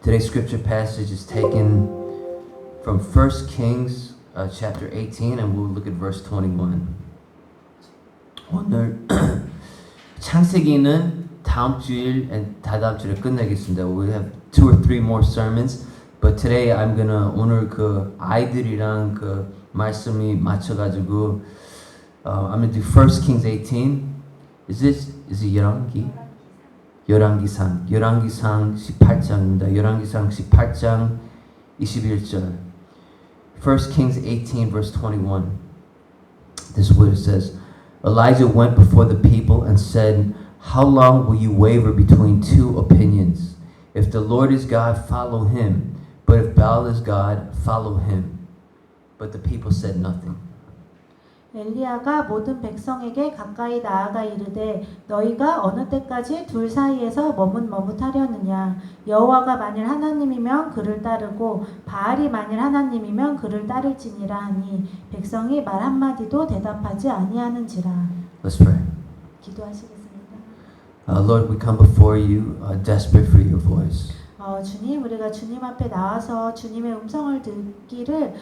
Today's scripture passage is taken from 1 Kings chapter 18 and we'll look at verse 21. 오늘 창세기는 다음 주일 다다음 주일에 끝내겠습니다. We have 2 or 3 more sermons, but today I'm gonna 오늘 그 아이들이랑 그 말씀이 맞춰가지고 I'm gonna do 1 Kings 18. Is it 열왕기? 열왕기상 18장입니다. 열왕기상 18장 21절. 1 Kings 18 verse 21. This is what it says. Elijah went before the people and said, "How long will you waver between two opinions? If the Lord is God, follow him. But if Baal is God, follow him." But the people said nothing. 엘리야가 모든 백성에게 가까이 나아가 이르되 너희가 어느 때까지 둘 사이에서 머뭇머뭇하려느냐. 여호와가 만일 하나님이면 그를 따르고 바알이 만일 하나님이면 그를 따를지니라 하니 백성이 말 한마디도 대답하지 아니하는지라. Let's pray. 기도하시겠습니다. Lord, we come before you desperate for your voice. 주님, 우리가 주님 앞에 나와서 주님의 음성을 듣기를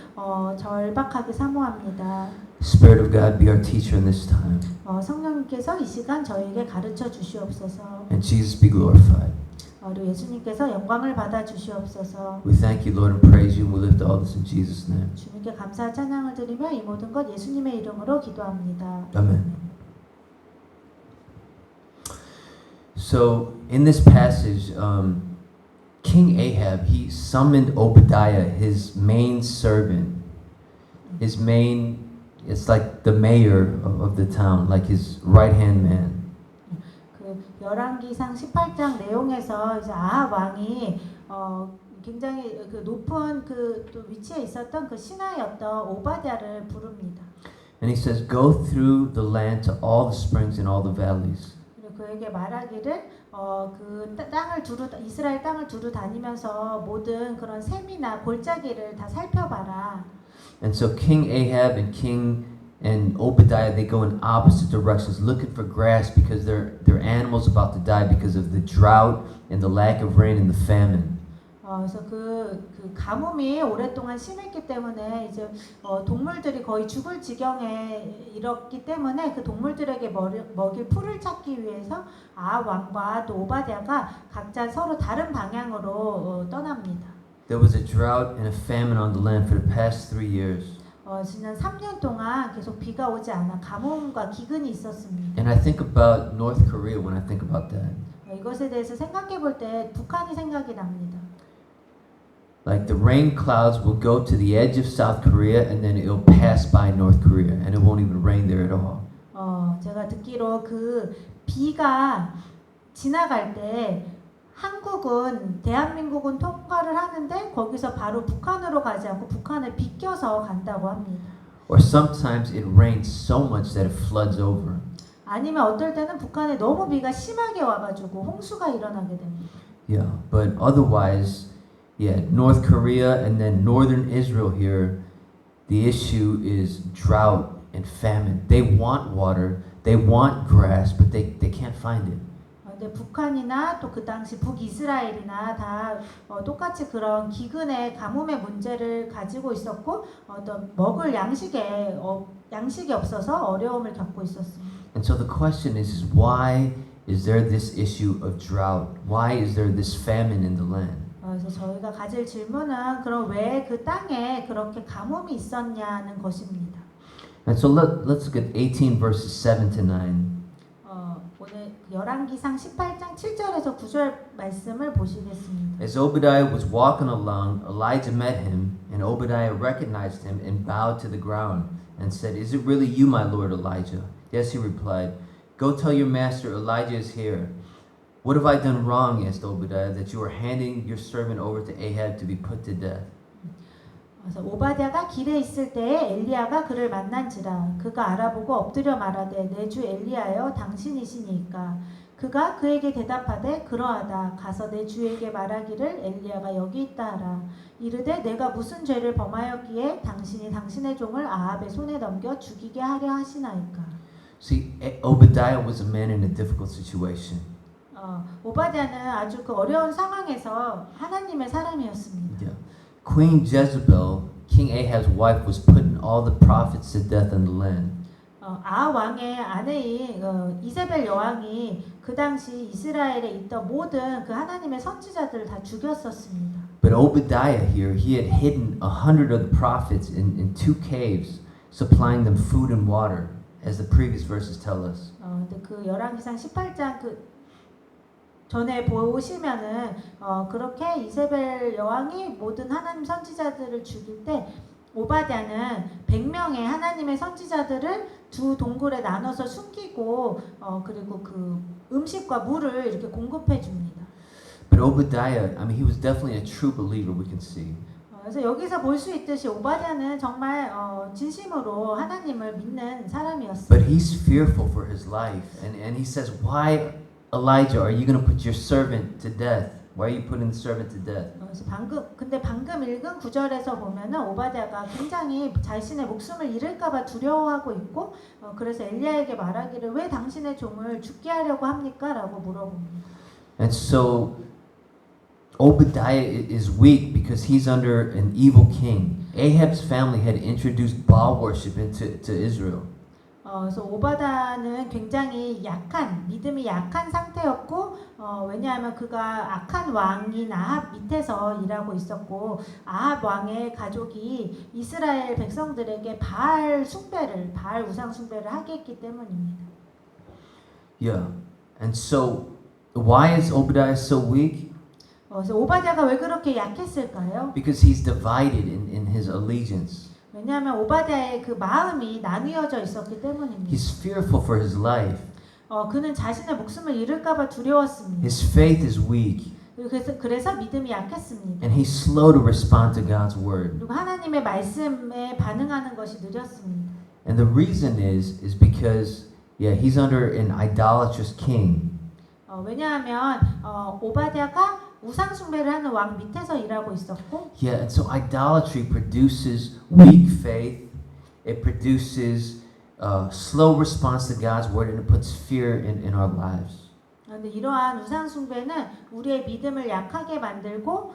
절박하게 사모합니다. Spirit of God, be our teacher in this time. 성령님께서 이 시간 저에게 가르쳐 주시옵소서. And Jesus be glorified. 우리 예수님께서 영광을 받아 주시옵소서. We thank you, Lord, and praise you, and we lift all this in Jesus' name. 주님께 감사 찬양을 드리며 이 모든 것 예수님의 이름으로 기도합니다. Amen. So, in this passage, King Ahab, he summoned Obadiah, his main servant, it's like the mayor of the town, like his right-hand man. 그 열왕기상 18장 내용에서 이제 아합 왕이 굉장히 그 높은 그 또 위치에 있었던 그 신하였던 오바댜를 부릅니다. And he says, "Go through the land to all the springs and all the valleys." 그리고 그에게 말하기를 그 땅을 이스라엘 땅을 두루 다니면서 모든 그런 샘이나 골짜기를 다 살펴봐라. And so King Ahab and Obadiah, they go in opposite directions looking for grass because their animals about to die because of the drought and the lack of rain and the famine. 그래서 그 가뭄이 오랫동안 심했기 때문에 이제 동물들이 거의 죽을 지경에 이렇기 때문에 그 동물들에게 먹일 풀을 찾기 위해서 아합 왕과 또 오바댜가 각자 서로 다른 방향으로 떠납니다. There was a drought and a famine on the land for the past 3 years. 지난 3년 동안 계속 비가 오지 않아 가뭄과 기근이 있었습니다. And I think about North Korea when I think about that. 이것에 대해서 생각해 볼 때 북한이 생각이 납니다. Like the rain clouds will go to the edge of South Korea and then it'll pass by North Korea and it won't even rain there at all. 제가 듣기로 그 비가 지나갈 때 대한민국은 통과를 하는데 거기서 바로 북한으로 가지 않고 북한을 비껴서 간다고 합니다. Or sometimes it rains so much that it floods over. 아니면 어떨 때는 북한에 너무 비가 심하게 와가지고 홍수가 일어나게 됩니다. Yeah, but otherwise, North Korea and then northern Israel here, the issue is drought and famine. They want water, they want grass, but they can't find it. 근데 북한이나 또 그 당시 북이스라엘이나 다 똑같이 그런 기근의 가뭄의 문제를 가지고 있었고 어떤 먹을 양식이 없어서 어려움을 겪고 있었습니다. And so the question is why is there this issue of drought? Why is there this famine in the land? 그래서 저희가 가질 질문은 그럼 왜 그 땅에 그렇게 가뭄이 있었냐는 것입니다. And so let's look at 18 verses 7 to 9. 오늘 열왕기상 18장 7절에서 9절 말씀을 보시겠습니다. As Obadiah was walking along, Elijah met him, and Obadiah recognized him and bowed to the ground and said, "Is it really you, my lord Elijah?" "Yes," he replied. "Go tell your master Elijah is here." "What have I done wrong?" asked Obadiah, "that you are handing your servant over to Ahab to be put to death?" 그래서 오바댜가 길에 있을 때에 엘리야가 그를 만난지라 그가 알아보고 엎드려 말하되 내 주 엘리야여 당신이시니까 그가 그에게 대답하되 그러하다 가서 내 주에게 말하기를 엘리야가 여기 있다 하라 이르되 내가 무슨 죄를 범하였기에 당신이 당신의 종을 아합의 손에 넘겨 죽이게 하려 하시나이까. See, Obadiah was a man in a difficult situation. 오바댜는 아주 그 어려운 상황에서 하나님의 사람이었습니다. Yeah. Queen Jezebel, King Ahab's wife, was putting all the prophets to death in the land. 왕의 아내인 이세벨 여왕이 그 당시 이스라엘에 있던 모든 그 하나님의 선지자들을 다 죽였었습니다. But Obadiah here, he had hidden 100 of the prophets in two caves, supplying them food and water, as the previous verses tell us. 근데 그 열왕기상 18장 그 전에 보시면은 그렇게 이세벨 여왕이 모든 하나님 선지자들을 죽일 때 오바댜는 100명의 하나님의 선지자들을 두 동굴에 나눠서 숨기고 그리고 그 음식과 물을 이렇게 공급해 줍니다. But Obadiah, I mean, he was definitely a true believer, we can see. 그래서 여기서 볼 수 있듯이 오바댜는 정말 진심으로 하나님을 믿는 사람이었어요. But he's fearful for his life, and he says, "Why, Elijah, are you going to put your servant to death? Why are you putting the servant to death?" 그래서 방금 읽은 구절에서 보면은 오바댜가 굉장히 자신의 목숨을 잃을까봐 두려워하고 있고, 그래서 엘리야에게 말하기를 왜 당신의 종을 죽게 하려고 합니까?라고 물어봅니다. And so Obadiah is weak because he's under an evil king. Ahab's family had introduced Baal worship into Israel. 그래서 오바다는 굉장히 믿음이 약한 상태였고, 왜냐하면 그가 악한 왕인 아합 밑에서 일하고 있었고, 아합 왕의 가족이 이스라엘 백성들에게 바알 우상 숭배를 하게 했기 때문입니다. Yeah, and so why is Obadiah so weak? 그래서 오바댜가 왜 그렇게 약했을까요? Because he's divided in his allegiance. 왜냐하면 오바댜의 그 마음이 나뉘어져 있었기 때문입니다. He's fearful for his life. 그는 자신의 목숨을 잃을까봐 두려웠습니다. His faith is weak. 그래서 믿음이 약했습니다. And he's slow to respond to God's word. 그리고 하나님의 말씀에 반응하는 것이 느렸습니다. And the reason is because he's under an idolatrous king. 왜냐하면 오바댜가 우상 숭배를 하는 왕 밑에서 일하고 있었고, And so idolatry produces weak faith. It produces slow response to God's word, and it puts fear in our lives. 그런데 이러한 우상 숭배는 우리의 믿음을 약하게 만들고,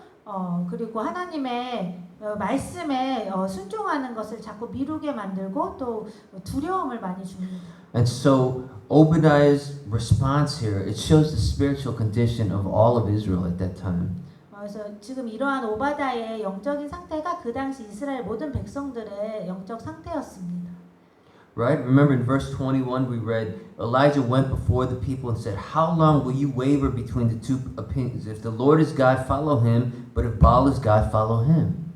그리고 하나님의 말씀에 순종하는 것을 자꾸 미루게 만들고 또 두려움을 많이 줍니다. And so Obadiah's response here, it shows the spiritual condition of all of Israel at that time. 그래서 지금 이러한 오바댜의 영적인 상태가 그 당시 이스라엘 모든 백성들의 영적 상태였습니다. Right? Remember in verse 21 we read, Elijah went before the people and said, "How long will you waver between the two opinions? If the Lord is God, follow him, but if Baal is God, follow him."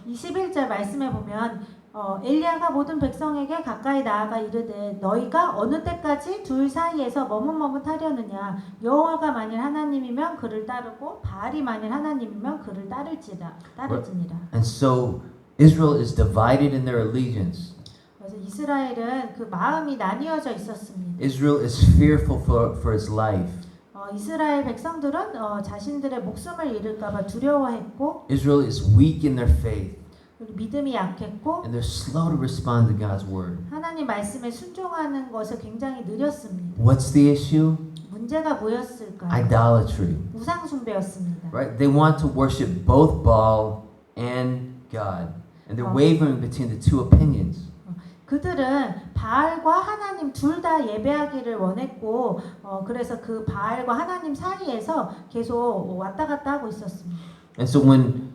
21절 말씀에 보면 엘리야가 모든 백성에게 가까이 나아가 이르되 너희가 어느 때까지 둘 사이에서 머뭇머뭇하려느냐 여호와가 만일 하나님이면 그를 따르고 바알이 만일 하나님이면 그를 따를지니라. And so Israel is divided in their allegiance. 그래서 이스라엘은 그 마음이 나뉘어져 있었습니다. Israel is fearful for his life. 이스라엘 백성들은 자신들의 목숨을 잃을까봐 두려워했고, Israel is weak in their faith. 믿음이 약했고, And they're slow to respond to God's word. 하나님 말씀에 순종하는 것에 굉장히 느렸습니다. What's the issue? 문제가 뭐였을까요? Idolatry. 우상 숭배였습니다. Right? They want to worship both Baal and God. And they're wavering between the two opinions. 그들은 바알과 하나님 둘 다 예배하기를 원했고, 그래서 그 바알과 하나님 사이에서 계속 왔다 갔다 하고 있었습니다. And so when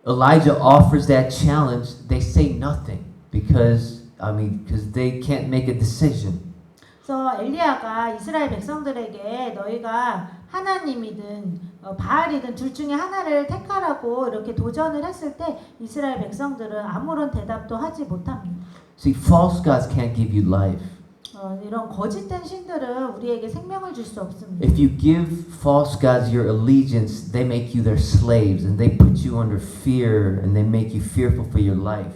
Elijah offers that challenge, they say nothing because they can't make a decision. 그래서 엘리야가 이스라엘 백성들에게 너희가 하나님이든 바알이든 둘 중에 하나를 택하라고 이렇게 도전을 했을 때 이스라엘 백성들은 아무런 대답도 하지 못합니다. See, false gods can't give you life. 이런 거짓된 신들은 우리에게 생명을 줄 수 없습니다. If you give false gods your allegiance, they make you their slaves and they put you under fear and they make you fearful for your life.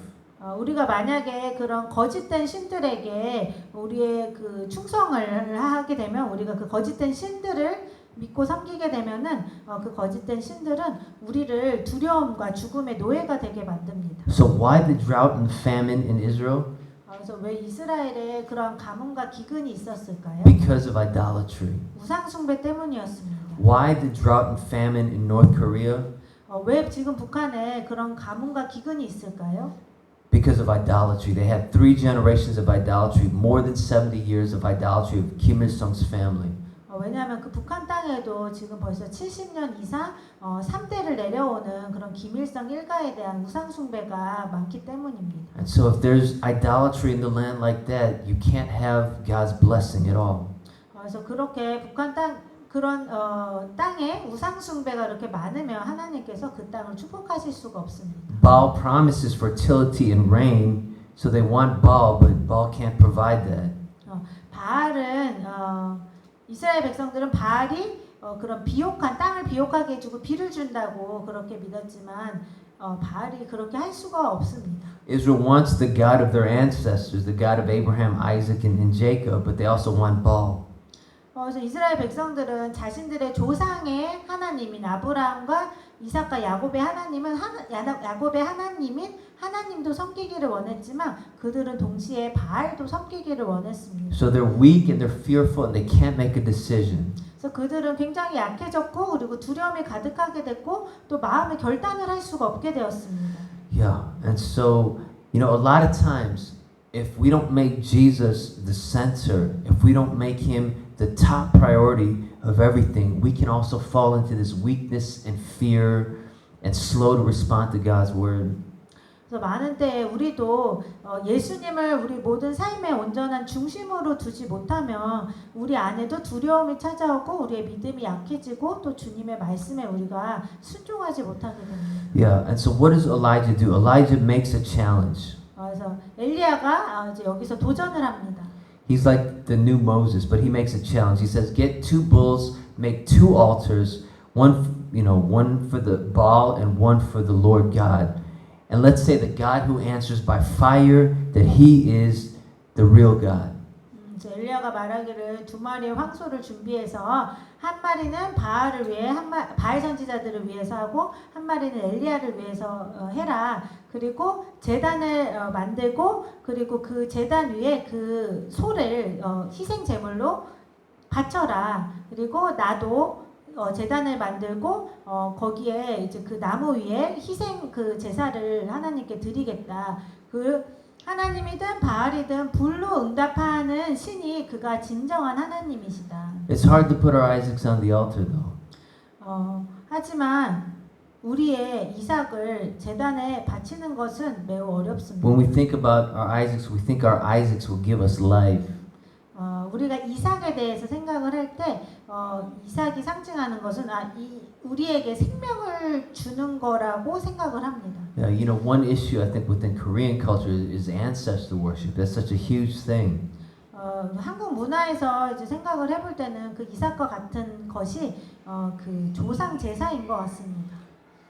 우리가 만약에 그런 거짓된 신들에게 우리의 그 충성을 하게 되면 우리가 그 거짓된 신들을 믿고 섬기게 되면은 그 거짓된 신들은 우리를 두려움과 죽음의 노예가 되게 만듭니다. So why the drought and famine in Israel? 그래서 왜 이스라엘에 그런 가뭄과 기근이 있었을까요? Because of idolatry. 우상 숭배 때문이었습니다. Why the drought and famine in North Korea? 왜 지금 북한에 그런 가뭄과 기근이 있을까요? Because of idolatry. They had 3 generations of idolatry, more than 70 years of idolatry of Kim Il-sung's family. 왜냐하면 그 북한 땅에도 지금 벌써 70년 이상 3대를 내려오는 그런 김일성 일가에 대한 우상 숭배가 많기 때문입니다. And so if there's idolatry in the land like that, you can't have God's blessing at all. 그래서 그렇게 북한 땅 그런 땅에 우상 숭배가 이렇게 많으면 하나님께서 그 땅을 축복하실 수가 없습니다. Baal promises fertility and rain, so they want Baal, but Baal can't provide that. 바알은 이스라엘 백성들은 바알이 그런 비옥한 땅을 비옥하게 해주고 비를 준다고 그렇게 믿었지만 바알이 그렇게 할 수가 없습니다. Israel wants the God of their ancestors, the God of Abraham, Isaac, and Jacob, but they also want Baal. 그래서 이스라엘 백성들은 자신들의 조상의 하나님인 아브라함과 이삭과 야곱의 하나님은 야곱의 하나님인 하나님도 섬기기를 원했지만 그들은 동시에 바알도 섬기기를 원했습니다. So they're weak and they're fearful and they can't make a decision. 그래서 그들은 굉장히 약해졌고 그리고 두려움이 가득하게 됐고 또 마음의 결단을 할 수가 없게 되었습니다. Yeah, and so, you know, a lot of times, if we don't make Jesus the center, if we don't make him the top priority of everything, we can also fall into this weakness and fear and slow to respond to God's word. 그래서 많은 때에 우리도 예수님을 우리 모든 삶의 온전한 중심으로 두지 못하면 우리 안에도 두려움이 찾아오고 우리의 믿음이 약해지고 또 주님의 말씀에 우리가 순종하지 못하게 됩니다. Yeah, and so what does Elijah do? Elijah makes a challenge. 그래서 엘리야가 이제 여기서 도전을 합니다. He's like the new Moses, but he makes a challenge. He says, "Get 2 bulls, make 2 altars, one for the Baal and one for the Lord God. And let's say the God who answers by fire, that he is the real God." 엘리야가 말하기를 2마리의 황소를 준비해서 한 마리는 바알을 위해 바알 선지자들을 위해서 하고 한 마리는 엘리야를 위해서 해라. 그리고 제단을 만들고 그리고 그 제단 위에 그 소를 희생 제물로 바쳐라. 그리고 나도 제단을 만들고 거기에 이제 그 나무 위에 희생 그 제사를 하나님께 드리겠다. 그 하나님이든 바알이든 불로 응답하는 신이 그가 진정한 하나님이시다. It's hard to put our Isaacs on the altar, though. 하지만 우리의 이삭을 제단에 바치는 것은 매우 어렵습니다. When we think about our Isaacs, we think our Isaacs will give us life. 우리가 이삭에 대해서 생각을 할 때 이삭이 상징하는 것은 우리에게 생명을 주는 거라고 생각을 합니다. Yeah, you know, one issue I think within Korean culture is ancestor worship. That's such a huge thing. 한국 문화에서 이제 생각을 해볼 때는 그 이삭과 같은 것이 그 조상 제사인 것 같습니다.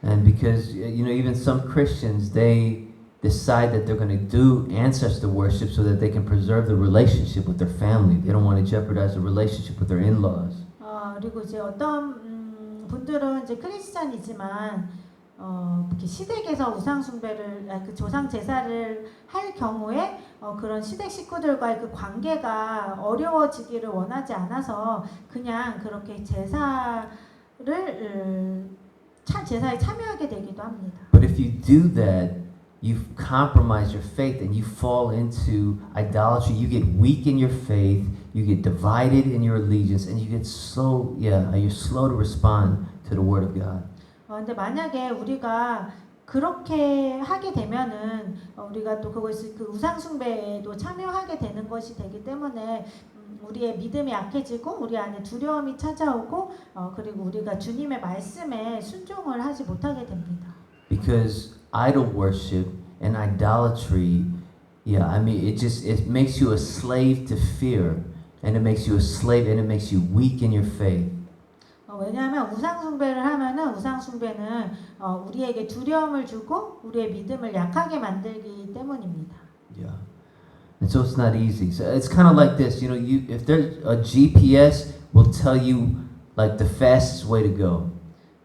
And because you know, even some Christians, they decide that they're going to do ancestor worship so that they can preserve the relationship with their family. They don't want to jeopardize the relationship with their in-laws. 그리고 이제 어떤 분들은 이제 크리스찬이지만 이렇게 시댁에서 우상 숭배를 그 조상 제사를 할 경우에 그런 시댁 식구들과의 그 관계가 어려워지기를 원하지 않아서 그냥 그렇게 제사에 참여하게 되기도 합니다. But if you do that, you compromise your faith and you fall into idolatry. You get weak in your faith. You get divided in your allegiance, and you get slow. Yeah, you're slow to respond to the word of God. 근데 만약에 우리가 그렇게 하게 되면은 우리가 또 그것이 그 우상 숭배에도 참여하게 되는 것이 되기 때문에 우리의 믿음이 약해지고 우리 안에 두려움이 찾아오고 그리고 우리가 주님의 말씀에 순종을 하지 못하게 됩니다. Because idol worship and idolatry, yeah, I mean, it makes you a slave to fear, and it makes you a slave, and it makes you weak in your faith. 왜냐하면 우상 숭배를 하면은 우상 숭배는 우리에게 두려움을 주고 우리의 믿음을 약하게 만들기 때문입니다. Yeah, and so it's not easy. So it's kind of like this, you know, if there's a GPS, will tell you like the fastest way to go.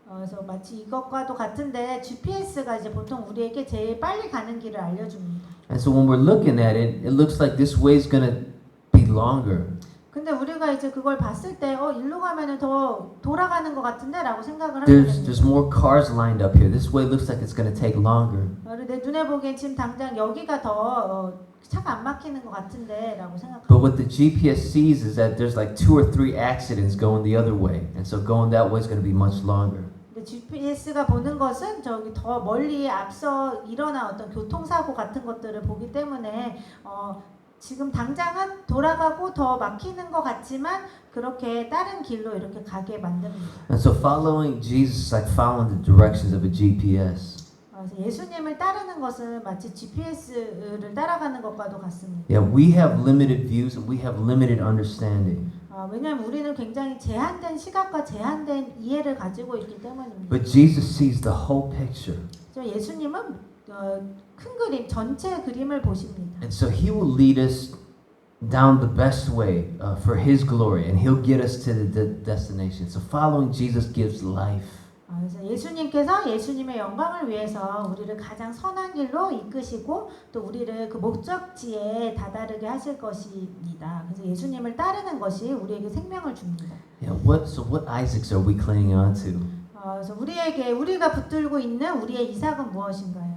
그래서 마치 이것과도 같은데 GPS가 이제 보통 우리에게 제일 빨리 가는 길을 알려줍니다. And so when we're looking at it, it looks like this way is going to be longer. 근데 우리가 이제 그걸 봤을 때 일로 가면은 더 돌아가는 것 같은데라고 생각을 하게 There's 됩니다. more cars lined up here. This way looks like it's going to take longer. 내 눈에 보기엔 지금 당장 여기가 더 차가 안 막히는 것 같은데라고 But 생각합니다. what the GPS sees is that there's like 2 or 3 accidents going the other way. And so going that way is going to be much longer. 근데 GPS가 보는 것은 저기 더 멀리 앞서 일어난 어떤 교통사고 같은 것들을 보기 때문에 지금 당장은 돌아가고 더 막히는 것 같지만 그렇게 다른 길로 이렇게 가게 만듭니다. And so following Jesus is like following the directions of a GPS. 그래서 예수님을 따르는 것은 마치 GPS를 따라가는 것과도 같습니다. Yeah, we have limited views and we have limited understanding. 왜냐하면 우리는 굉장히 제한된 시각과 제한된 이해를 가지고 있기 때문입니다. But Jesus sees the whole picture. 예수님은 큰 그림, 전체 그림을 보십니다. And so he will lead us down the best way for his glory and he'll get us to the destination. So following Jesus gives life. 그래서 예수님께서 예수님의 영광을 위해서 우리를 가장 선한 길로 이끄시고 또 우리를 그 목적지에 다다르게 하실 것입니다. 그래서 예수님을 따르는 것이 우리에게 생명을 줍니다. Yeah, so what Isaacs are we clinging on to? 그래서 우리가 붙들고 있는 우리의 이삭은 무엇인가요?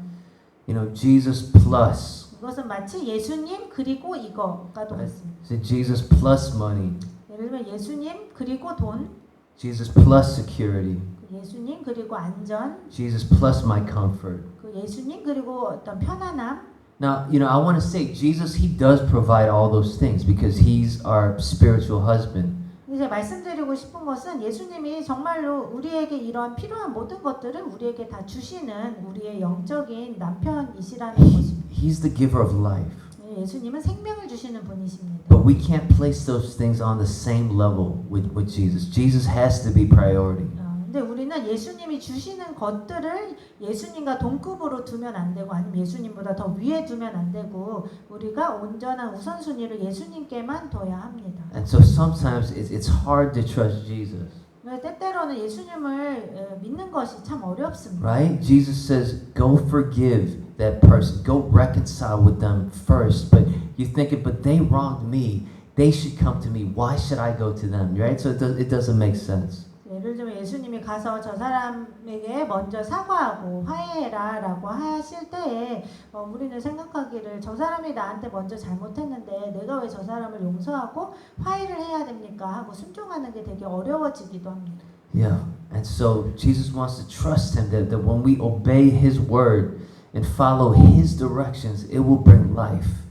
You know, Jesus plus. 이것은 마치 예수님 그리고 이거과도 같습니다. So Jesus plus money. 예를 들면 예수님 그리고 돈, Jesus plus security. 예수님 그리고 안전, Jesus plus my comfort. 그 예수님 그리고 어떤 편안함. Now, you know, I want to say Jesus, he does provide all those things because he's our spiritual husband. 이제 말씀드리고 싶은 것은 예수님이 정말로 우리에게 이런 필요한 모든 것들을 우리에게 다 주시는 우리의 영적인 남편이시라는 것입니다. He's the giver of life. 예수님은 생명을 주시는 분이십니다. But we can't place those things on the same level with Jesus. Jesus has to be priority. 근데 우리는 예수님이 주시는 것들을 예수님과 동급으로 두면 안 되고 아니면 예수님보다 더 위에 두면 안 되고 우리가 온전한 우선순위를 예수님께만 둬야 합니다. And so sometimes it's hard to trust Jesus. 때때로는 예수님을 믿는 것이 참 어렵습니다. Right? Jesus says, go forgive that person. Go reconcile with them first. But you think it, but they wronged me. They should come to me. Why should I go to them? Right? So it doesn't make sense. 예를 들면 예수님이 가서 저 사람에게 먼저 사과하고 화해해라 라고 하실 때에 우리는 생각하기를 저 사람이 나한테 먼저 잘못했는데 내가 왜 저 사람을 용서하고 화해를 해야 됩니까? 하고 순종하는 게 되게 어려워지기도 합니다. Yeah. And so Jesus wants to trust him that when we obey his word and follow his directions, it will bring life.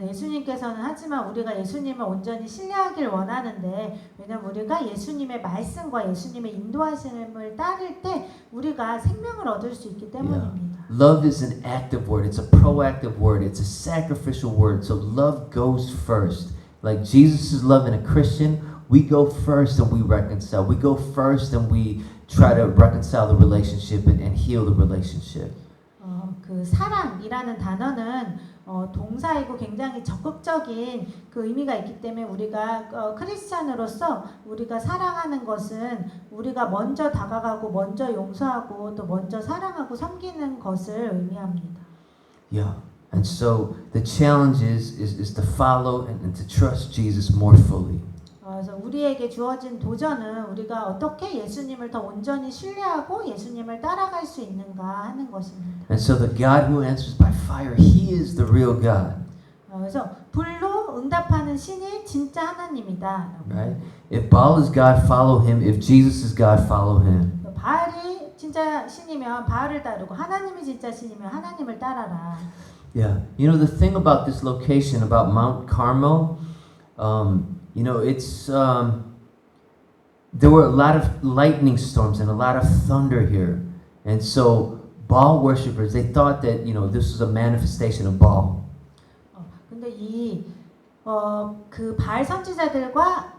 예수님께서는 하지만 우리가 예수님을 온전히 신뢰하길 원하는데 왜냐면 우리가 예수님의 말씀과 예수님의 인도하심을 따를 때 우리가 생명을 얻을 수 있기 때문입니다. Love is an active word. It's a proactive word. It's a sacrificial word. So love goes first. Like Jesus' love in a Christian, we go first and we reconcile. We go first and we try to reconcile the relationship and heal the relationship. 그 사랑이라는 단어는 동사이고 굉장히 적극적인 그 의미가 있기 때문에 우리가 크리스찬으로서 우리가 사랑하는 것은 우리가 먼저 다가가고 먼저 용서하고 또 먼저 사랑하고 섬기는 것을 의미합니다. Yeah. And so the challenge is to follow and to trust Jesus more fully. 그래서 우리에게 주어진 도전은 우리가 어떻게 예수님을 더 온전히 신뢰하고 예수님을 따라갈 수 있는가 하는 것입니다. And so the God who answers by fire, he is the real God. 그래서 불로 응답하는 신이 진짜 하나님이다. Right? If Baal is God, follow him. If Jesus is God, follow him. 바알이 진짜 신이면 바알을 따르고 하나님이 진짜 신이면 하나님을 따라라. Yeah. You know, the thing about this location, about Mount Carmel, you know, it's there were a lot of lightning storms and a lot of thunder here. And so Baal worshippers, they thought that, you know, this was a manifestation of Baal. 근데 그 바알 선지자들과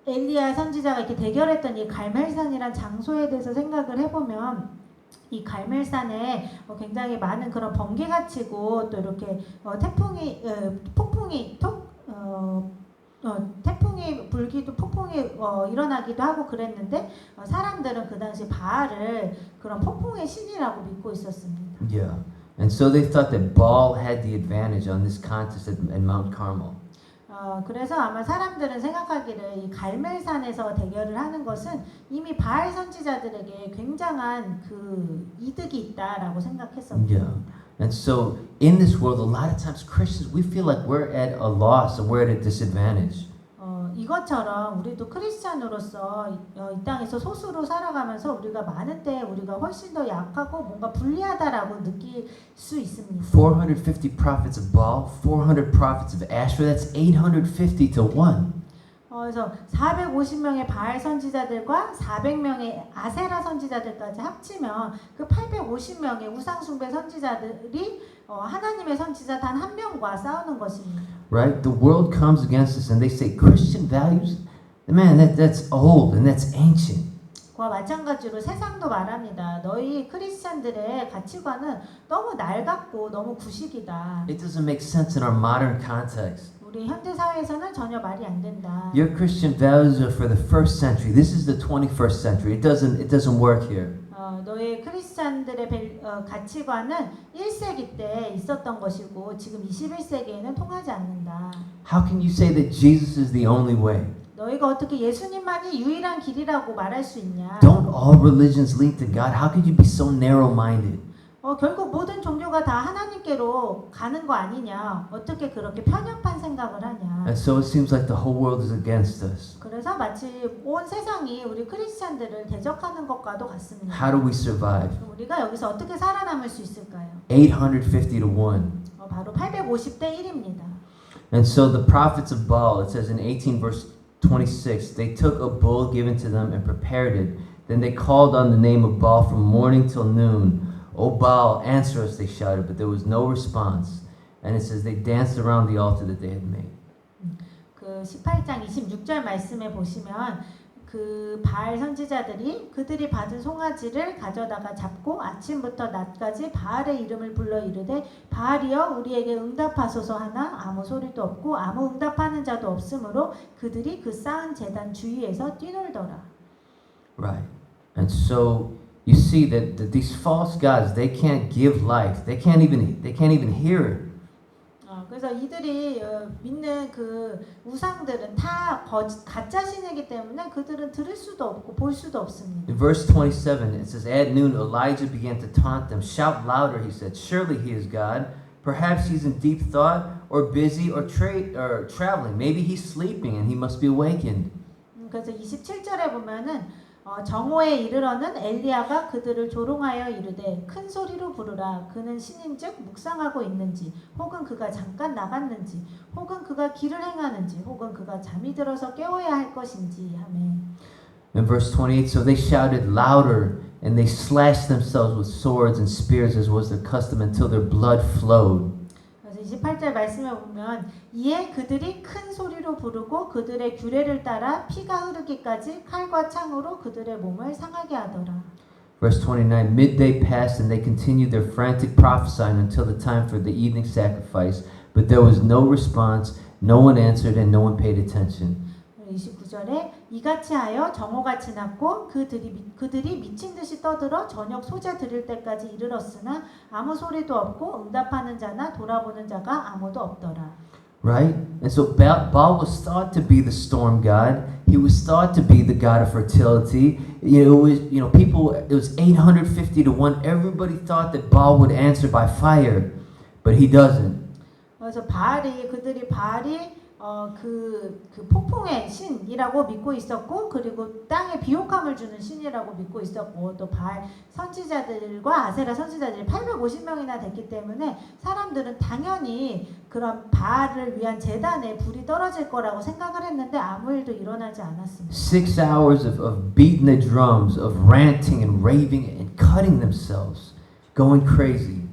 엘리야 선지자가 이렇게 대결했던 이 갈멜산이란 장소에 대해서 생각을 해보면 이 갈멜산에 굉장히 많은 그런 번개가 치고 또 이렇게 태풍이 불기도 폭풍이 일어나기도 하고 그랬는데 사람들은 그 당시 바알을 그런 폭풍의 신이라고 믿고 있었습니다. Yeah. And so they thought that Baal had the advantage on this contest at Mount Carmel. 그래서 아마 사람들은 생각하기를 이 갈멜산에서 대결을 하는 것은 이미 바알 선지자들에게 굉장한 그 이득이 있다라고 생각했었죠. Yeah. And so in this world, a lot of times Christians, we feel like we're at a loss and we're at a disadvantage. 이것처럼 우리도 크리스찬으로서 이 땅에서 소수로 살아가면서 우리가 많은 때 우리가 훨씬 더 약하고 뭔가 불리하다라고 느낄 수 있습니다. 450 prophets of Baal, 400 prophets of Asherah, that's 850 to 1. 그래서 450명의 바알 선지자들과 400명의 아세라 선지자들까지 합치면 그 850명의 우상 숭배 선지자들이 하나님의 선지자 단 한 명과 싸우는 것입니다. Right? The world comes against us and they say Christian values, man, that's old and that's ancient. 그와 마찬가지로 세상도 말합니다. 너희 크리스찬들의 가치관은 너무 낡았고 너무 구식이다. It doesn't make sense in our modern context. 우리 현대 사회에서는 전혀 말이 안 된다. Your Christian values are for the first century. This is the 21st century. It doesn't work here. 너희 크리스찬들의 가치관은 1세기 때 있었던 것이고 지금 21세기에는 통하지 않는다. How can you say that Jesus is the only way? 너희가 어떻게 예수님만이 유일한 길이라고 말할 수 있냐? Don't all religions lead to God? How could you be so narrow-minded? 결국 모든 종교가 다 하나님께로 가는 거 아니냐? 어떻게 그렇게 편협한 생각을 하냐? And so it seems like the whole world is against us. 그래서 마치 온 세상이 우리 크리스찬들을 대적하는 것과도 같습니다. How do we survive? 우리가 여기서 어떻게 살아남을 수 있을까요? 850 to 1. 바로 850대 1입니다. And so the prophets of Baal, it says in 18 verse 26, they took a bull given to them and prepared it. Then they called on the name of Baal from morning till noon. O Baal, answer us, they shouted, but there was no response. And it says they danced around the altar that they had made. 그 18장 26절 말씀에 보시면 그 바알 선지자들이 그들이 받은 송아지를 가져다가 잡고 아침부터 낮까지 바알의 이름을 불러 이르되 바알이여 우리에게 응답하소서 하나 아무 소리도 없고 아무 응답하는 자도 없으므로 그들이 그 쌓은 제단 주위에서 뛰놀더라. Right. And so you see that these false gods, they can't give life. They can't even hear it. 그래서 이들이 믿는 그 우상들은 다 가짜 신이기 때문에 그들은 들을 수도 없고 볼 수도 없습니다. In verse 27, it says, At noon, Elijah began to taunt them. Shout louder, he said. Surely he is God. Perhaps he's in deep thought or busy or traveling. Maybe he's sleeping and he must be awakened. 그래서 27절에 보면은 정오에 이르러는 엘리야가 그들을 조롱하여 이르되 큰 소리로 부르라. 그는 신인즉 묵상하고 있는지 혹은 그가 잠깐 나갔는지 혹은 그가 길을 행하는지 혹은 그가 잠이 들어서 깨워야 할 것인지 하매. In verse 28, so they shouted louder and they slashed themselves with swords and spears as was their custom until their blood flowed. 28절 말씀에 보면 이에 그들이 큰 소리로 부르고 그들의 규례를 따라 피가 흐르기까지 칼과 창으로 그들의 몸을 상하게 하더라. Verse 29, midday passed and they continued their frantic prophesying until the time for the evening sacrifice, but there was no response, no one answered and no one paid attention. 29절에 이같이 하여 정오가 지났고 그들이 미친 듯이 떠들어 저녁 소재 드릴 때까지 이르렀으나 아무 소리도 없고 응답하는 자나 돌아보는 자가 아무도 없더라. Right? And so Baal was thought to be the storm god. He was thought to be the god of fertility. It was 850 to 1. Everybody thought that Baal would answer by fire, but he doesn't. 그래서 그들이 바알이 그 폭풍의 신이라고 믿고 있었고 그리고 땅에 비옥함을 주는 신이라고 믿고 있었고 또 바알 선지자들과 아세라 선지자들이 850명이나 됐기 때문에 사람들은 당연히 그런 바알을 위한 제단에 불이 떨어질 거라고 생각을 했는데 아무 일도 일어나지 않았습니다. 6 hours of beating the drums, of ranting and raving and cutting themselves, going crazy.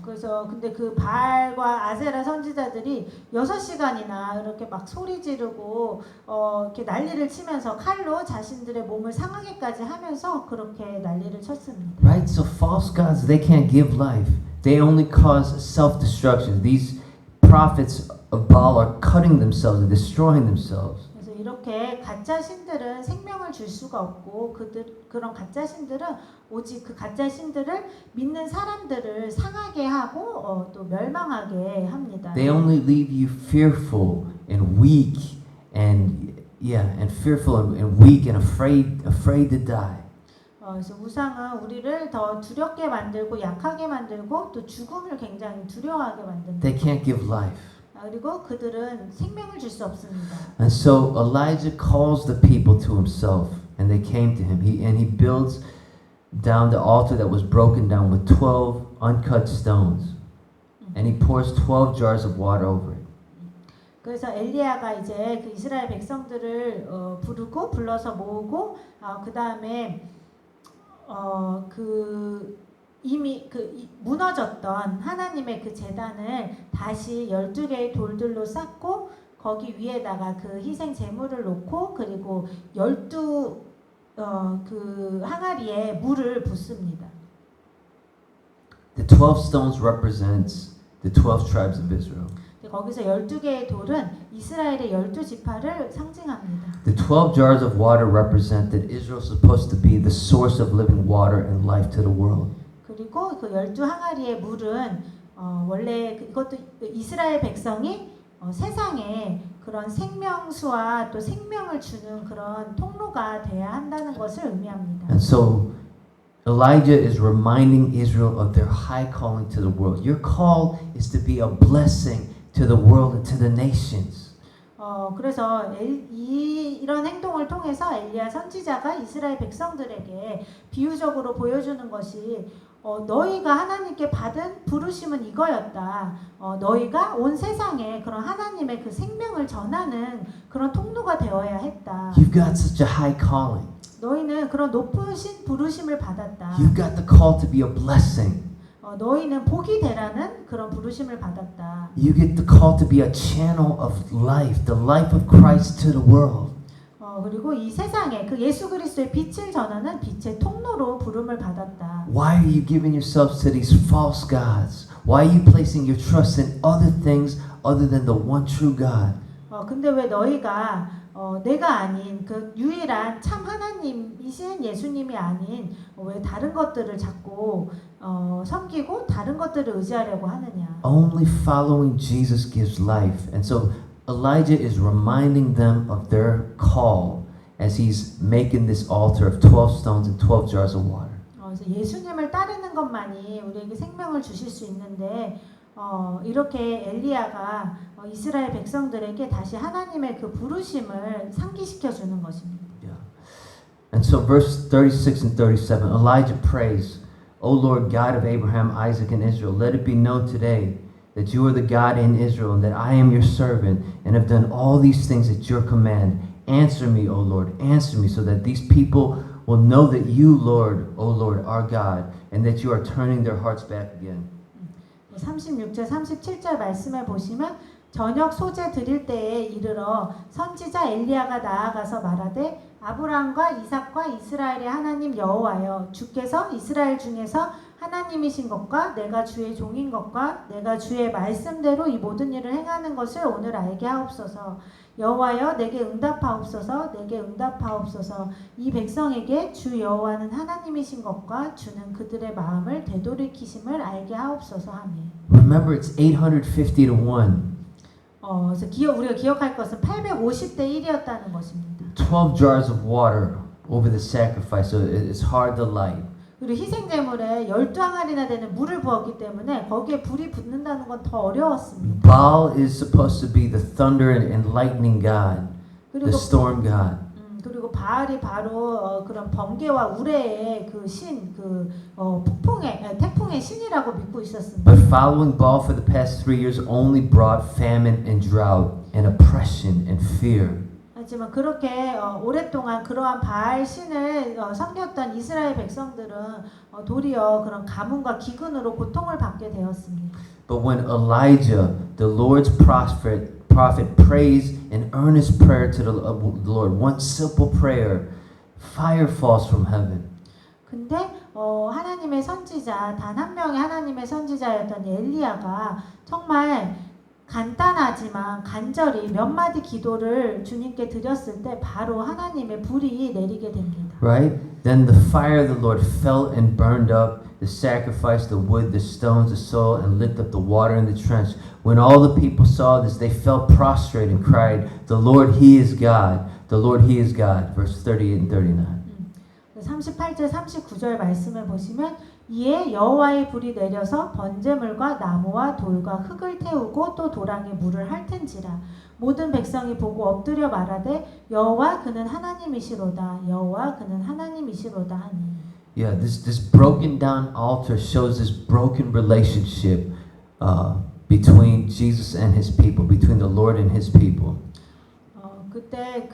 그래서 근데 그 바알과 아세라 선지자들이 6시간이나 이렇게 막 소리 지르고 이렇게 난리를 치면서 칼로 자신들의 몸을 상하게까지 하면서 그렇게 난리를 쳤습니다. Right? So false gods, they can't give life. They only cause self-destruction. These prophets of Baal are cutting themselves and destroying themselves. 그래서 이렇게 가짜 신들은 생명을 줄 수가 없고 그런 가짜 신들은 오직 그 가짜 신들을 믿는 사람들을 상하게 하고 또 멸망하게 합니다. They only leave you fearful and weak and fearful and weak and afraid to die. 그래서 우상은 우리를 더 두렵게 만들고 약하게 만들고 또 죽음을 굉장히 두려워하게 만든다. They can't give life. 그리고 그들은 생명을 줄 수 없습니다. And so Elijah calls the people to himself, and they came to him. He builds down the altar that was broken down with 12 uncut stones, and he pours 12 jars of water over it. 그래서 엘리야가 이제 그 이스라엘 백성들을 불러서 모으고 그 다음에 이미 무너졌던 하나님의 그 제단을 다시 12개의 돌들로 쌓고 거기 위에다가 그 희생 제물을 놓고 그리고 12 그 항아리에 물을 붓습니다. The 12 stones represents the 12 tribes of Israel. 거기서 12개의 돌은 이스라엘의 12지파를 상징합니다. The 12 jars of water represent that Israel is supposed to be the source of living water and life to the world. 그리고 그 12항아리의 물은 원래 이것도 이스라엘 백성이 세상에 그런 생명수와 또 생명을 주는 그런 통로가 돼야 한다는 것을 의미합니다. And so Elijah is reminding Israel of their high calling to the world. Your call is to be a blessing to the world and to the nations. 그래서 이런 행동을 통해서 엘리야 선지자가 이스라엘 백성들에게 비유적으로 보여주는 것이 너희가 하나님께 받은 부르심은 이거였다. 너희가 온 세상에 그런 하나님의 그 생명을 전하는 그런 통로가 되어야 했다. You've got such a high calling. 너희는 그런 높으신 부르심을 받았다. You've got the call to be a blessing. 너희는 복이 되라는 그런 부르심을 받았다. You get the call to be a channel of life, the life of Christ to the world. 그리고 이 세상에 그 예수 그리스도의 빛을 전하는 빛의 통로로 부름을 받았다. Why are you giving yourselves to these false gods? Why are you placing your trust in other things other than the one true God? 근데 왜 너희가 내가 아닌 그 유일한 참 하나님이신 예수님이 아닌 왜 다른 것들을 자꾸 섬기고 다른 것들을 의지하려고 하느냐? Only following Jesus gives life. And so Elijah is reminding them of their call as he's making this altar of 12 stones and 12 jars of water. 그래서 예수님을 따르는 것만이 우리에게 생명을 주실 수 있는데 이렇게 엘리야가 이스라엘 백성들에게 다시 하나님의 그 부르심을 상기시켜 주는 것입니다. Yeah. And so verse 36 and 37, Elijah prays, O Lord God of Abraham, Isaac, and Israel, let it be known today that you are the God in Israel and that I am your servant and have done all these things at your command. Answer me, O Lord, answer me so that these people will know that you, Lord, O Lord, are God and that you are turning their hearts back again. 36절, 37절 말씀을 보시면 저녁 소재 드릴 때에 이르러 선지자 엘리야가 나아가서 말하되 아브라함과 이삭과 이스라엘의 하나님 여호와여 주께서 이스라엘 중에서 하나님이신 것과 내가 주의 종인 것과 내가 주의 말씀대로 이 모든 일을 행하는 것을 오늘 알게 하옵소서. 여호와여 내게 응답하옵소서. 내게 응답하옵소서. 이 백성에게 주 여호와는 하나님이신 것과 주는 그들의 마음을 되돌이키심을 알게 하옵소서 하니. Remember, it's 850 to 1. 그래서 우리가 기억할 것은 850대 1이었다는 것입니다. 12 jars of water over the sacrifice, so it's hard to light. 그리고 희생제물에 12항아리나 되는 물을 부었기 때문에 거기에 불이 붙는다는 건 더 어려웠습니다. Baal is supposed to be the thunder and lightning god, the 그리고 storm god. 그리고 바알이 바로 그런 번개와 우레의 그 신, 태풍의 신이라고 믿고 있었습니다. But following Baal for the past 3 years only brought famine and drought and oppression and fear. 하지만 그렇게 오랫동안 그러한 바알 신을 섬겼던 이스라엘 백성들은 도리어 그런 가뭄과 기근으로 고통을 받게 되었습니다. But when Elijah, the Lord's prophet, prays an earnest prayer to the Lord, one simple prayer, fire falls from heaven. 근데 하나님의 선지자, 단 한 명의 하나님의 선지자였던 엘리야가 정말 간단하지만 간절히 몇 마디 기도를 주님께 드렸을 때 바로 하나님의 불이 내리게 됩니다. Right? Then the fire of the Lord fell and burned up the sacrifice, the wood, the stones, the soil, and lit up the water in the trench. When all the people saw this, they fell prostrate and cried, "The Lord, He is God. The Lord, He is God." Verse 38 and 39. 38절 39절 말씀을 보시면 이에 여호와의 불이 내려서 번제물과 나무와 돌과 흙을 태우고 또 도랑에 물을 핥은지라 모든 백성이 보고 엎드려 말하되 여호와 그는 하나님이시로다 여호와 그는 하나님이시로다 하니. Yeah, this broken down altar shows this broken relationship between Jesus and His people, between the Lord and His people. 그때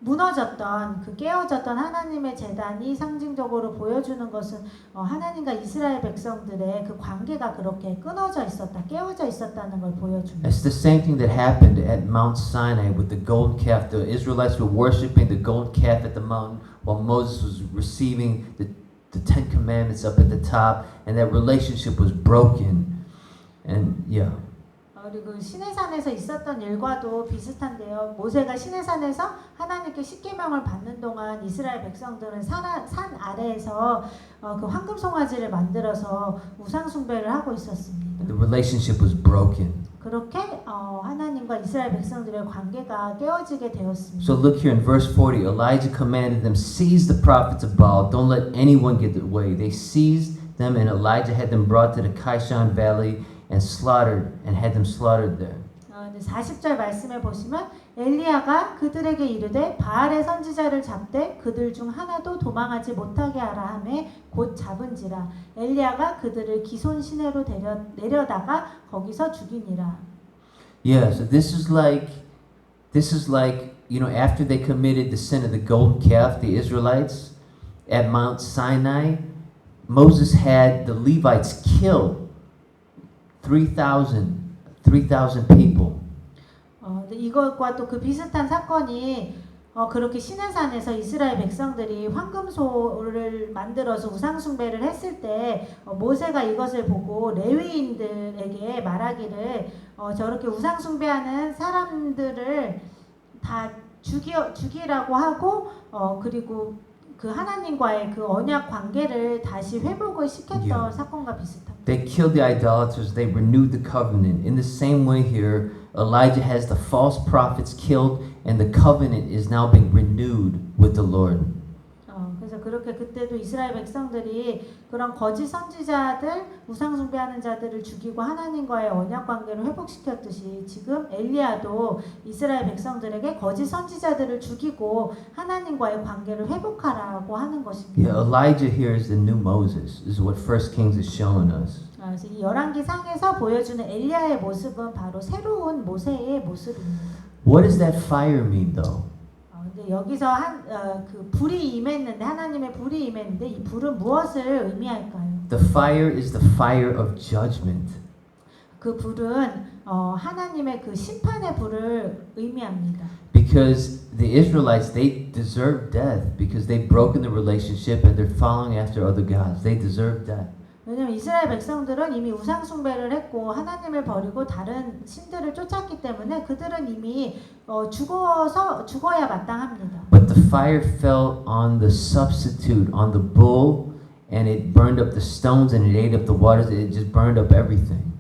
무너졌던 깨어졌던 하나님의 제단이 상징적으로 보여주는 것은 하나님과 이스라엘 백성들의 그 관계가 그렇게 끊어져 있었다, 깨어져 있었다는 걸 보여줍니다. It's the same thing that happened at Mount Sinai with the golden calf. The Israelites were worshiping the golden calf at the mountain while Moses was receiving the Ten Commandments up at the top, and that relationship was broken. And yeah. 그리고 시내산에서 있었던 일과도 비슷한데요. 모세가 시내산에서 하나님께 십계명을 받는 동안 이스라엘 백성들은 산 아래에서 그 황금 송아지를 만들어서 우상 숭배를 하고 있었습니다. The relationship was broken. 그렇게 하나님과 이스라엘 백성들의 관계가 깨어지게 되었습니다. So look here in verse 40. Elijah commanded them, "Seize the prophets of Baal. Don't let anyone get away." They seized them, and Elijah had them brought to the Kishon Valley and had them slaughtered there. 40절 말씀에 보시면 엘리야가 그들에게 이르되 바알의 선지자를 잡되 그들 중 하나도 도망하지 못하게 하라 하매 곧 잡은지라 엘리야가 그들을 기손 시내로 내려다가 거기서 죽이니라. Yeah, so this is like after they committed the sin of the golden calf, the Israelites at Mount Sinai, Moses had the Levites kill 3,000 people. 이것과 또 그 비슷한 사건이 그렇게 시내산에서 이스라엘 백성들이 황금소를 만들어서 우상 숭배를 했을 때 모세가 이것을 보고 레위인들에게 말하기를 저렇게 우상 숭배하는 사람들을 다 죽이라고 하고 그리고 그 하나님과의 그 언약 관계를 다시 회복을 시켰던 사건과 비슷합니다. They killed the idolaters. They renewed the covenant. In the same way here, Elijah has the false prophets killed, and the covenant is now being renewed with the Lord. 그래서 그렇게 그때도 이스라엘 백성들이 그런 거짓 선지자들, 우상 숭배하는 자들을 죽이고 하나님과의 언약 관계를 회복시켰듯이 지금 엘리야도 이스라엘 백성들에게 거짓 선지자들을 죽이고 하나님과의 관계를 회복하라고 하는 것입니다. Yeah, Elijah here is the new Moses. This is what 1 Kings is showing us. 그래서 이 열왕기상에서 보여주는 엘리야의 모습은 바로 새로운 모세의 모습입니다. What does that fire mean, though? 근데 여기서 그 불이 임했는데 하나님의 불이 임했는데 이 불은 무엇을 의미할까요? The fire is the fire of judgment. 그 불은 하나님의 그 심판의 불을 의미합니다. Because the Israelites, they deserve death because they've broken the relationship and they're following after other gods. They deserve death. 왜냐하면 이스라엘 백성들은 이미 우상 숭배를 했고 하나님을 버리고 다른 신들을 쫓았기 때문에 그들은 이미 죽어야 마땅합니다. But the fire fell on the substitute, on the bull, and it burned up the stones and it ate up the waters. It just burned up everything.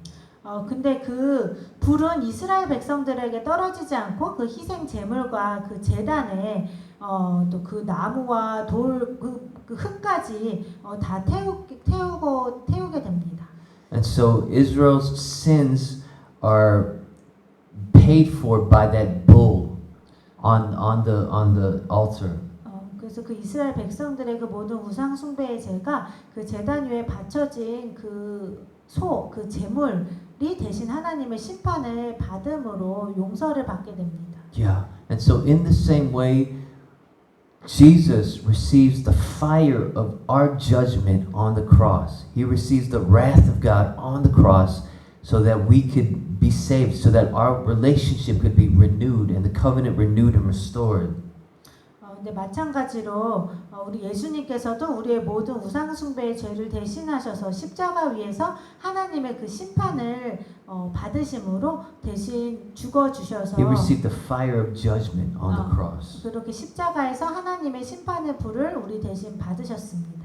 근데 그 불은 이스라엘 백성들에게 떨어지지 않고 그 희생 제물과 그 제단에 또 그 나무와 돌, 그 흙까지 다 태우게 됩니다. And so Israel's sins are paid for by that bull on the altar. 그래서 그 이스라엘 백성들의 그 모든 우상 숭배의 죄가 그 제단 위에 바쳐진 그 제물이 대신 하나님의 심판을 받음으로 용서를 받게 됩니다. Yeah. And so in the same way, Jesus receives the fire of our judgment on the cross. He receives the wrath of God on the cross so that we could be saved, so that our relationship could be renewed and the covenant renewed and restored. 근데 마찬가지로 우리 예수님께서도 우리의 모든 우상 숭배의 죄를 대신하셔서 십자가 위에서 하나님의 그 심판을 받으심으로 대신 죽어 주셔서 He received the fire of judgment on the cross. 그렇게 십자가에서 하나님의 심판의 불을 우리 대신 받으셨습니다.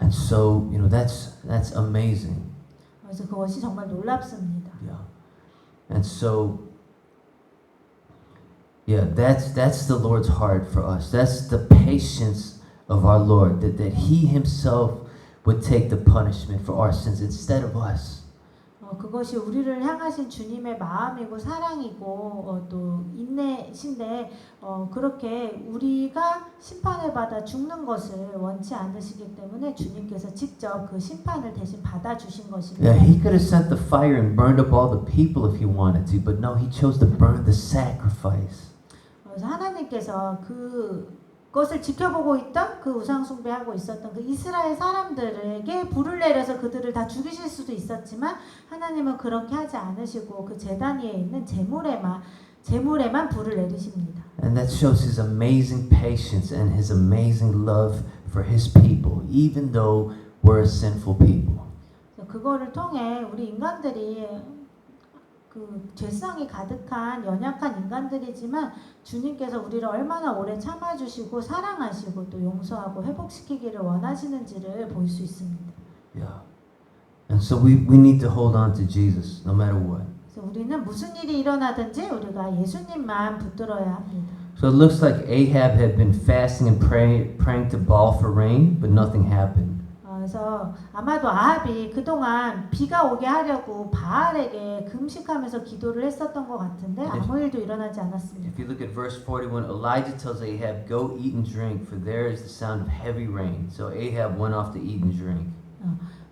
And so, you know, that's amazing. 그래서 그것이 정말 놀랍습니다. Yeah. And so, yeah, that's the Lord's heart for us. That's the patience of our Lord, that He Himself would take the punishment for our sins instead of us. 그것이 우리를 향하신 주님의 마음이고 사랑이고 또 인내신데 그렇게 우리가 심판을 받아 죽는 것을 원치 않으시기 때문에 주님께서 직접 그 심판을 대신 받아주신 것입니다. Yeah, He could have sent the fire and burned up all the people if He wanted to, but no, He chose to burn the sacrifice. 그래서 하나님께서 그것을 지켜보고 있던 그 우상 숭배하고 있었던 그 이스라엘 사람들에게 불을 내려서 그들을 다 죽이실 수도 있었지만 하나님은 그렇게 하지 않으시고 그 제단 위에 있는 제물에만 불을 내리십니다. And that shows His amazing patience and His amazing love for His people, even though we're a sinful people. 그거를 통해 우리 인간들이 그 죄성이 가득한 연약한 인간들이지만 주님께서 우리를 얼마나 오래 참아주시고 사랑하시고 또 용서하고 회복시키기를 원하시는지를 볼 수 있습니다. Yeah. And so we need to hold on to Jesus no matter what. 그래서 우리는 무슨 일이 일어나든지 우리가 예수님만 붙들어야 합니다. So it looks like Ahab had been fasting and praying to Baal for rain, but nothing happened. 그래서 아마도 아합이 그동안 비가 오게 하려고 바알에게 금식하면서 기도를 했었던 것 같은데 아무 일도 일어나지 않았습니다. If you look at verse 41, Elijah tells Ahab, "Go eat and drink, for there is the sound of heavy rain." So Ahab went off to eat and drink.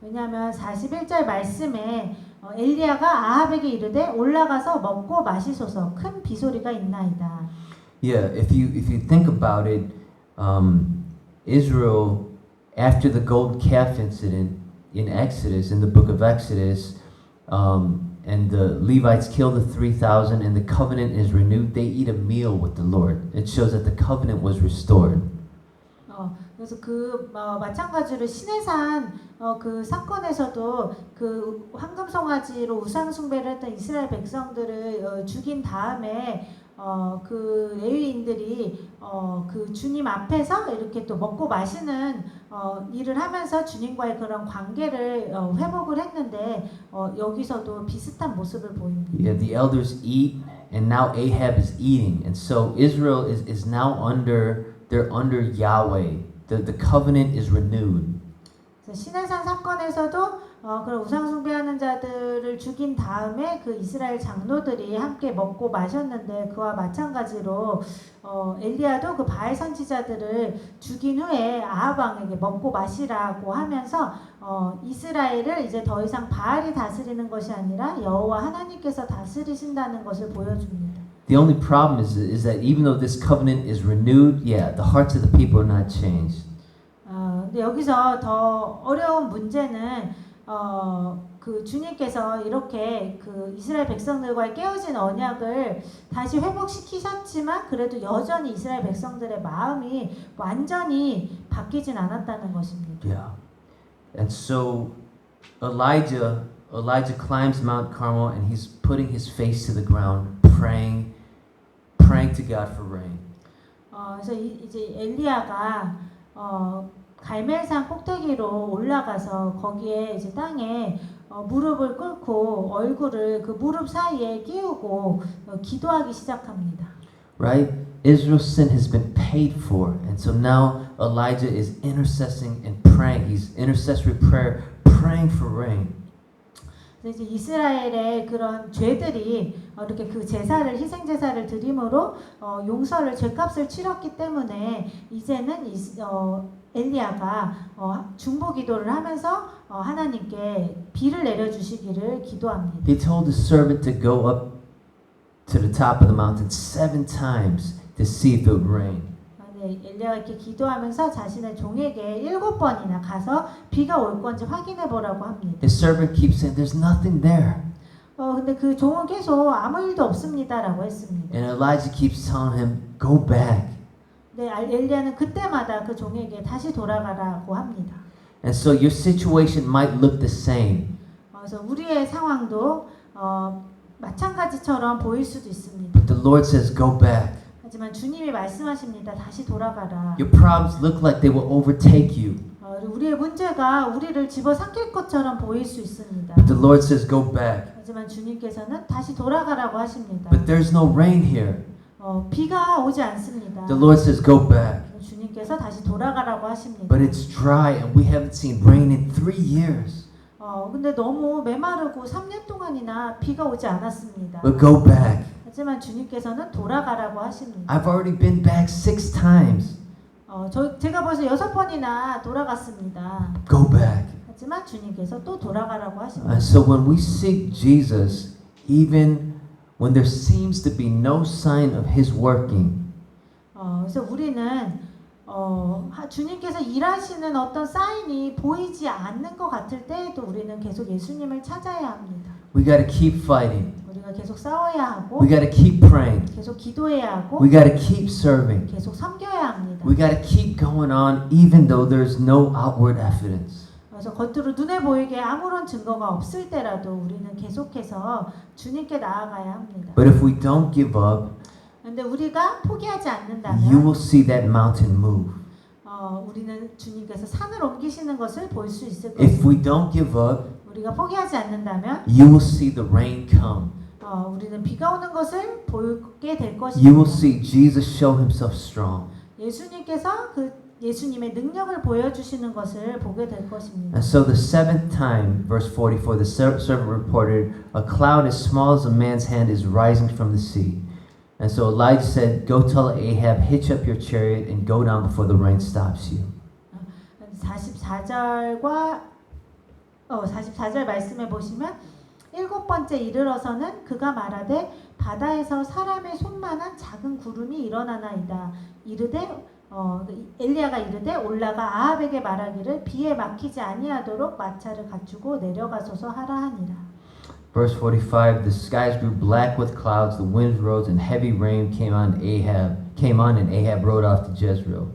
왜냐하면 41절 말씀에 엘리야가 아합에게 이르되 올라가서 먹고 마시소서 큰 비소리가 있나이다. Yeah, if you think about it, Israel, after the golden calf incident in Exodus, in the book of Exodus, and the Levites kill the 3,000 and the covenant is renewed, they eat a meal with the Lord. It shows that the covenant was restored. 그래서 마찬가지로 시내산 그 사건에서도 그 황금송아지로 우상 숭배를 했던 이스라엘 백성들을 죽인 다음에 그 레위인들이 그 주님 앞에서 이렇게 또 먹고 마시는 일을 하면서 주님과의 그런 관계를 회복을 했는데 여기서도 비슷한 모습을 보입니다. Yeah, the elders eat, and now Ahab is eating, and so Israel is now under Yahweh. The covenant is renewed. 시내산 사건에서도 그런 우상 숭배하는 자들을 죽인 다음에 그 이스라엘 장로들이 함께 먹고 마셨는데 그와 마찬가지로 엘리야도 그 바알 선지자들을 죽인 후에 아합 왕에게 먹고 마시라고 하면서 이스라엘을 이제 더 이상 바알이 다스리는 것이 아니라 여호와 하나님께서 다스리신다는 것을 보여줍니다. The only problem is that even though this covenant is renewed, yeah, the hearts of the people are not changed. 근데 여기서 더 어려운 문제는 그 주님께서 이렇게 그 이스라엘 백성들과의 깨어진 언약을 다시 회복시키셨지만 그래도 여전히 이스라엘 백성들의 마음이 완전히 바뀌진 않았다는 것입니다. Yeah. And so Elijah climbs Mount Carmel and he's putting his face to the ground, praying to God for rain. 그래서 이제 엘리야가 갈멜산 꼭대기로 올라가서 거기에 이제 땅에 무릎을 꿇고 얼굴을 그 무릎 사이에 끼우고 기도하기 시작합니다. Right? Israel's sin has been paid for, and so now Elijah is intercessing and praying. He's intercessory prayer, praying for rain. 이제 이스라엘의 그런 죄들이 이렇게 그 제사를 희생 제사를 드림으로 용서를 죄값을 치렀기 때문에 이제는 엘리야가 중보 기도를 하면서 하나님께 비를 내려 주시기를 기도합니다. He told his servant to go up to the top of the mountain 7 times to see if it would rain. 엘리야가 이렇게 기도하면서 자신의 종에게 7번이나 가서 비가 올 건지 확인해 보라고 합니다. His servant keeps saying, "There's nothing there." 근데 그 종은 계속 아무 일도 없습니다라고 했습니다. And Elijah keeps telling him, "Go back." 네, 엘리야는 그때마다 그 종에게 다시 돌아가라고 합니다. And so your situation might look the same. 그래서 우리의 상황도 마찬가지처럼 보일 수도 있습니다. But the Lord says, go back. 하지만 주님이 말씀하십니다. 다시 돌아가라. Your problems look like they will overtake you. 우리의 문제가 우리를 집어삼킬 것처럼 보일 수 있습니다. But the Lord says, go back. 하지만 주님께서는 다시 돌아가라고 하십니다. But there's no rain here. 비가 오지 않습니다. The Lord says, go back. 주님께서 다시 돌아가라고 하십니다. But it's dry and we haven't seen rain in 3 years. 근데 너무 메마르고 3년 동안이나 비가 오지 않았습니다. But go back. 하지만 주님께서는 돌아가라고 하십니다. I've already been back 6 times. 제가 벌써 6번이나 돌아갔습니다. Go back. 하지만 주님께서 또 돌아가라고 하십니다. And so when we seek Jesus, even when there seems to be no sign of His working, 그래서 우리는 주님께서 일하시는 어떤 사인이 보이지 않는 것 같을 때에도 우리는 계속 예수님을 찾아야 합니다. we got to keep fighting. 우리가 계속 싸워야 하고 We got to keep praying. 계속 기도해야 하고 We got to keep serving. 계속 섬겨야 합니다. We got to keep going on even though there's no outward evidence. 그래서 겉으로 눈에 보이게 아무런 증거가 없을 때라도 우리는 계속해서 주님께 나아가야 합니다. But if we don't give up, 그런데 우리가 포기하지 you 않는다면 will see that mountain move. 우리는 주님께서 산을 옮기시는 것을 볼 수 있을 If 것입니다. we don't give up, 우리가 포기하지 않는다면 you will see the rain come. 우리는 비가 오는 것을 보게 될 You 것입니다. will see Jesus show Himself strong. 예수님께서 그 예수님의 능력을 보여주시는 것을 보게 될 것입니다. And so the 7th time, verse 44, the servant reported, a cloud as small as a man's hand is rising from the sea. And so Elijah said, go tell Ahab, hitch up your chariot and go down before the rain stops you. 44절 말씀에 보시면 7번째 이르러서는 그가 말하되 바다에서 사람의 손만한 작은 구름이 일어나나이다. 이르되 엘리야가 이르되 올라가 아합에게 말하기를 비에 막히지 아니하도록 마차를 갖추고 내려가소서 하라 하니라. Verse 45, the skies grew black with clouds, the winds rose, and heavy rain came on, and Ahab rode off to Jezreel.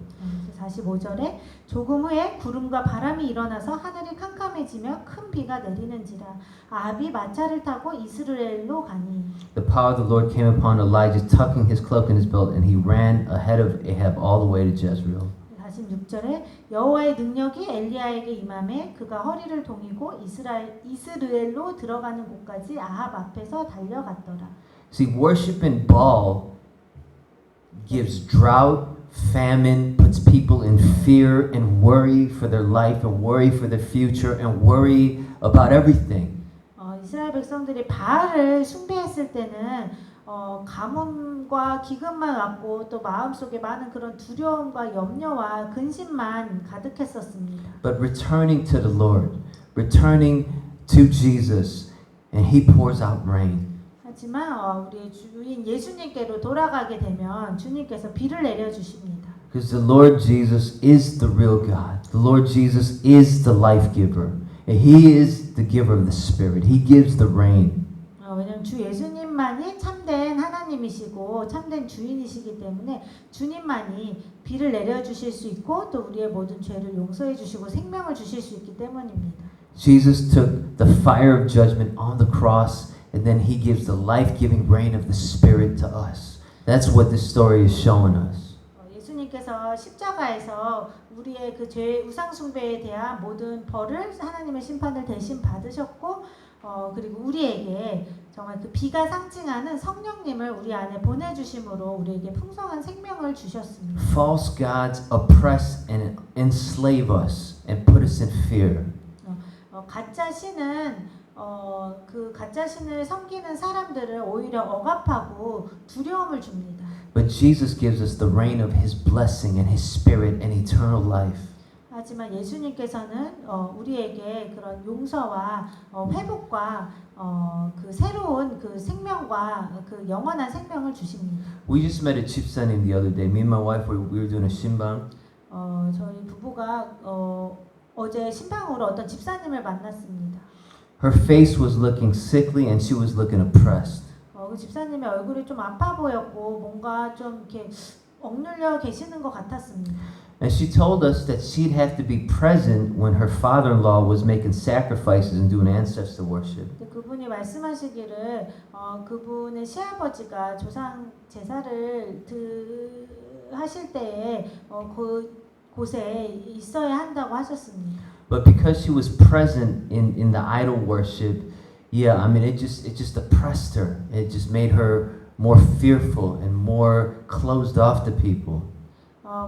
45절에 조금 후에 구름과 바람이 일어나서 하늘이 캄캄해지며 큰 비가 내리는지라 아합이 마차를 타고 이스라엘로 가니. The power of the Lord came upon Elijah, tucking his cloak in his belt, and he ran ahead of Ahab all the way to Jezreel. 46절에 여호와의 능력이 엘리야에게 임함에 그가 허리를 동이고 이스라엘로 들어가는 곳까지 아합 앞에서 달려갔더라. See, worship in Baal gives drought, famine, puts people in fear and worry for their life and worry for their future and worry about everything. 이스라엘 백성들이 바알을 숭배했을 때는 가뭄과 기근만 왔고 또 마음속에 많은 그런 두려움과 염려와 근심만 가득했었습니다. But returning to the Lord, returning to Jesus, and He pours out rain. 하지만 우리의 주인 예수님께로 돌아가게 되면 주님께서 비를 내려주십니다. Because the Lord Jesus is the real God. The Lord Jesus is the life giver. And He is the giver of the Spirit. He gives the rain. 왜냐하면 주 예수님만이 참된 하나님이시고 참된 주인이시기 때문에 주님만이 비를 내려주실 수 있고 또 우리의 모든 죄를 용서해 주시고 생명을 주실 수 있기 때문입니다. Jesus took the fire of judgment on the cross and then He gives the life-giving rain of the Spirit to us. That's what this story is showing us. 예수님께서 십자가에서 우리의 그 죄 우상 숭배에 대한 모든 벌을 하나님의 심판을 대신 받으셨고 그리고 우리에게 정말 그 비가 상징하는 성령님을 우리 안에 보내주심으로 우리에게 풍성한 생명을 주셨습니다. False gods oppress and enslave us and put us in fear. 가짜 신은 그 가짜 신을 섬기는 사람들을 오히려 억압하고 두려움을 줍니다. But Jesus gives us the rain of His blessing and His Spirit and eternal life. 하지만 예수님께서는 우리에게 그런 용서와 회복과 그 새로운 그 생명과 그 영원한 생명을 주십니다. We just met a 집사님 the other day. Me and my wife we were doing a 신방. 저희 부부가 어제 신방으로 어떤 집사님을 만났습니다. Her face was looking sickly and she was looking oppressed. 그 집사님의 얼굴이 좀 아파 보였고 뭔가 좀 이렇게 억눌려 계시는 것 같았습니다. And she told us that she'd have to be present when her father-in-law was making sacrifices and doing ancestor worship. 그분이 말씀하시기를 그분의 시아버지가 조상 제사를 하실 때에 그 곳에 있어야 한다고 하셨습니다. But because she was present in the idol worship, yeah, I mean it just oppressed her. It just made her more fearful and more closed off to people.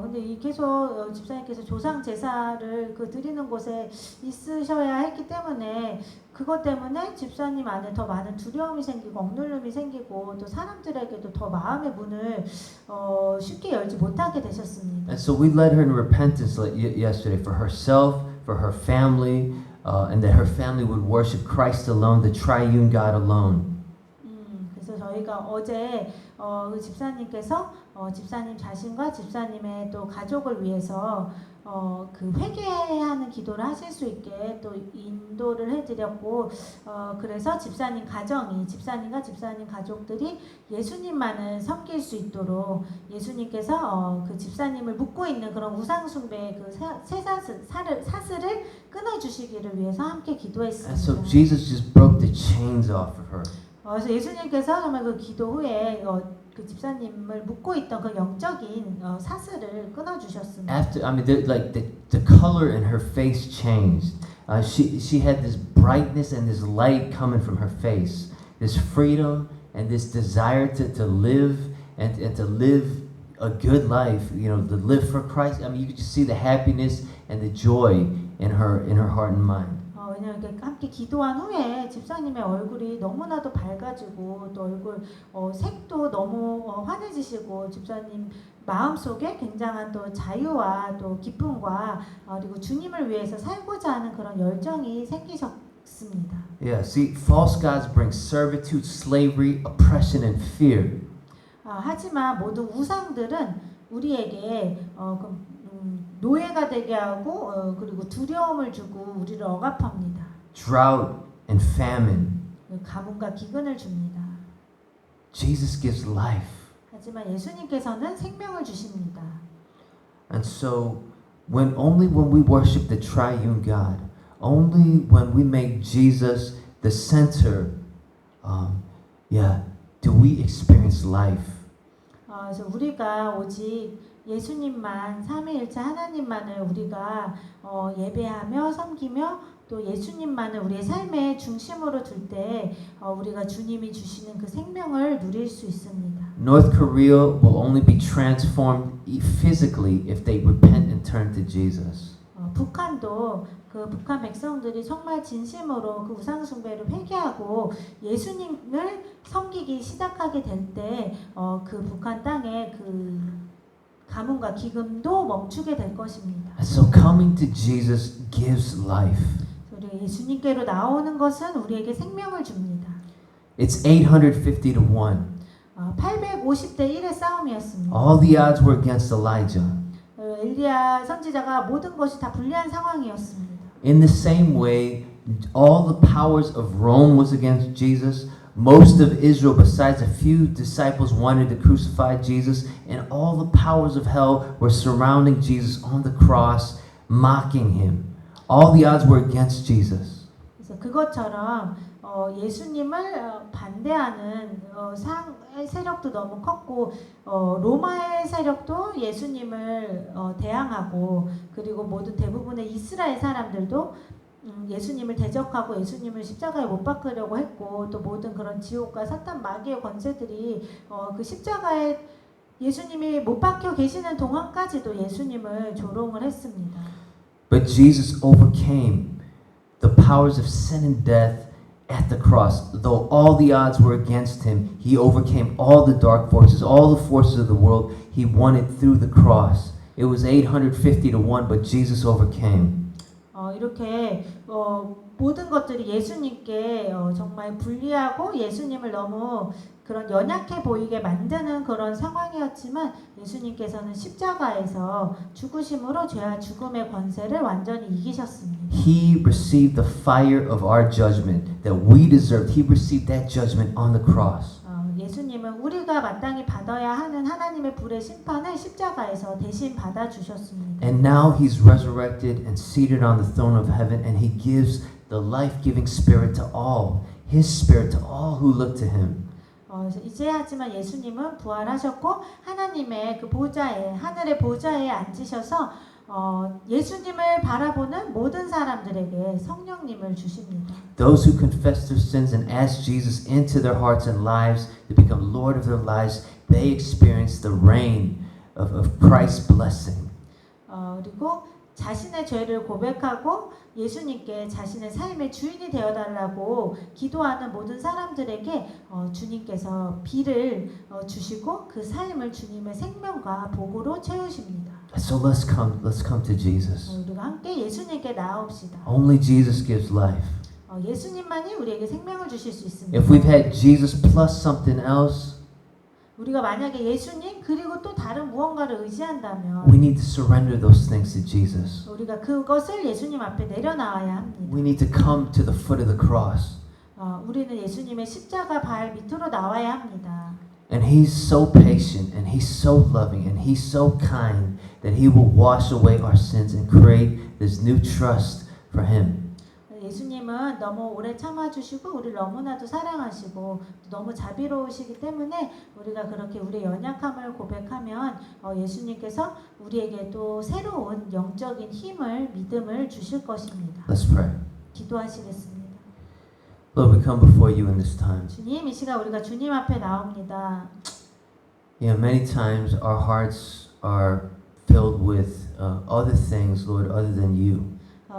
근데 이 계속 집사님께서 조상 제사를 그 드리는 곳에 있으셔야 했기 때문에 그것 때문에 집사님 안에 더 많은 두려움이 생기고 억눌림이 생기고 또 사람들에게도 더 마음의 문을 쉽게 열지 못하게 되셨습니다. And so we led her in repentance yesterday for herself, for her family, and that her family would worship Christ alone, the triune God alone. 그래서 저희가 어제 그 집사님께서 집사님 자신과 집사님의 또 가족을 위해서 그 회개하는 기도를 하실 수 있게 또 인도를 해드렸고 그래서 집사님 가정이 집사님과 집사님 가족들이 예수님만을 섬길 수 있도록 예수님께서 그 집사님을 묶고 있는 그런 우상 숭배의 그 사슬을 끊어주시기를 위해서 함께 기도했습니다. And so Jesus just broke the chains off of her. 그래서 예수님께서 정말 그 기도 후에 그 집사님을 묶고 있던 그 영적인 사슬을 끊어주셨습니다. After, I mean, the color in her face changed. She had this brightness and this light coming from her face, this freedom and this desire to live and to live a good life. You know, to live for Christ. I mean, you could just see the happiness and the joy in her heart and mind. 왜냐하면 함께 기도한 후에 집사님의 얼굴이 너무나도 밝아지고 또 얼굴 색도 너무 환해지시고 집사님 마음속에 굉장한 또 자유와 또 기쁨과 그리고 주님을 위해서 살고자 하는 그런 열정이 생기셨습니다. Yeah, see, false gods bring servitude, slavery, oppression, and fear. 하지만 모든 우상들은 우리에게 노예가 되게 하고 그리고 두려움을 주고 우리를 억압합니다. Drought and famine. 가뭄과 기근을 줍니다. Jesus gives life. 하지만 예수님께서는 생명을 주십니다. And so, only when we worship the triune God, only when we make Jesus the center, do we experience life. 그래서 우리가 오직 예수님만 삼위일체 하나님만을 우리가 예배하며 섬기며 또 예수님만을 우리의 삶의 중심으로 둘 때 우리가 주님이 주시는 그 생명을 누릴 수 있습니다. North Korea will only be transformed physically if they repent and turn to Jesus. 북한도 그 북한 백성들이 정말 진심으로 그 우상 숭배를 회개하고 예수님을 섬기기 시작하게 될 때 그 북한 땅에 그 가뭄과 기근도 멈추게 될 것입니다. So coming to Jesus gives life. 우리 예수님께로 나오는 것은 우리에게 생명을 줍니다. It's 850 to 1. 850대 1의 싸움이었습니다. All the odds were against Elijah. 엘리야 선지자가 모든 것이 다 불리한 상황이었습니다. In the same way, all the powers of Rome was against Jesus. Most of Israel, besides a few disciples, wanted to crucify Jesus, and all the powers of hell were surrounding Jesus on the cross, mocking him. All the odds were against Jesus. 그래서 그것처럼 예수님을 반대하는 세력도 너무 컸고 로마의 세력도 예수님을 대항하고 그리고 모든 대부분의 이스라엘 사람들도 예수님을 대적하고 예수님을 십자가에 못 박으려고 했고 또 모든 그런 지옥과 사탄 마귀의 권세들이 그 십자가에 예수님이 못 박혀 계시는 동안까지도 예수님을 조롱을 했습니다. But Jesus overcame the powers of sin and death at the cross. Though all the odds were against him, he overcame all the dark forces, all the forces of the world. He won it through the cross. It was 850 to 1, but Jesus overcame. 이렇게 모든 것들이 예수님께 정말 불리하고 예수님을 너무 그런 연약해 보이게 만드는 그런 상황이었지만 예수님께서는 십자가에서 죽으심으로 죄와 죽음의 권세를 완전히 이기셨습니다. He received the fire of our judgment that we deserved. He received that judgment on the cross. 예수님은 우리가 마땅히 받아야 하는 하나님의 불의 심판을 십자가에서 대신 받아 주셨습니다. And now he's resurrected and seated on the throne of heaven, and he gives the life-giving spirit to all, his spirit to all who look to him. 이제 하지만 예수님은 부활하셨고 하나님의 그 보좌에 하늘의 보좌에 앉으셔서 예수님을 바라보는 모든 사람들에게 성령님을 주십니다. Those who confess their sins and ask Jesus into their hearts and lives to become Lord of their lives, they experience the reign of Christ's blessing. 그리고 자신의 죄를 고백하고 예수님께 자신의 삶의 주인이 되어달라고 기도하는 모든 사람들에게 주님께서 비를 주시고 그 삶을 주님의 생명과 복으로 채우십니다. So let's come to Jesus. 우리가 함께 예수님께 나아옵시다. Only Jesus gives life. 예수님만이 우리에게 생명을 주실 수 있습니다. If we've had Jesus plus something else, 우리가 만약에 예수님 그리고 또 다른 무언가를 의지한다면 we need to surrender those things to Jesus. 우리가 그것을 예수님 앞에 내려놔야 합니다. We need to come to the foot of the cross. 우리는 예수님의 십자가 발 밑으로 나와야 합니다. And he's so patient and he's so loving and he's so kind that he will wash away our sins and create this new trust for him. 예수님은 너무 오래 참아주시고 우리를 너무나도 사랑하시고 너무 자비로우시기 때문에 우리가 그렇게 우리의 연약함을 고백하면 예수님께서 우리에게 또 새로운 영적인 힘을 믿음을 주실 것입니다. Let's pray. 기도하시겠습니다. Lord, we come before you in this time. 주님, 이 시간 우리가 주님 앞에 나옵니다. Yeah, many times our hearts are filled with other things, Lord, other than you.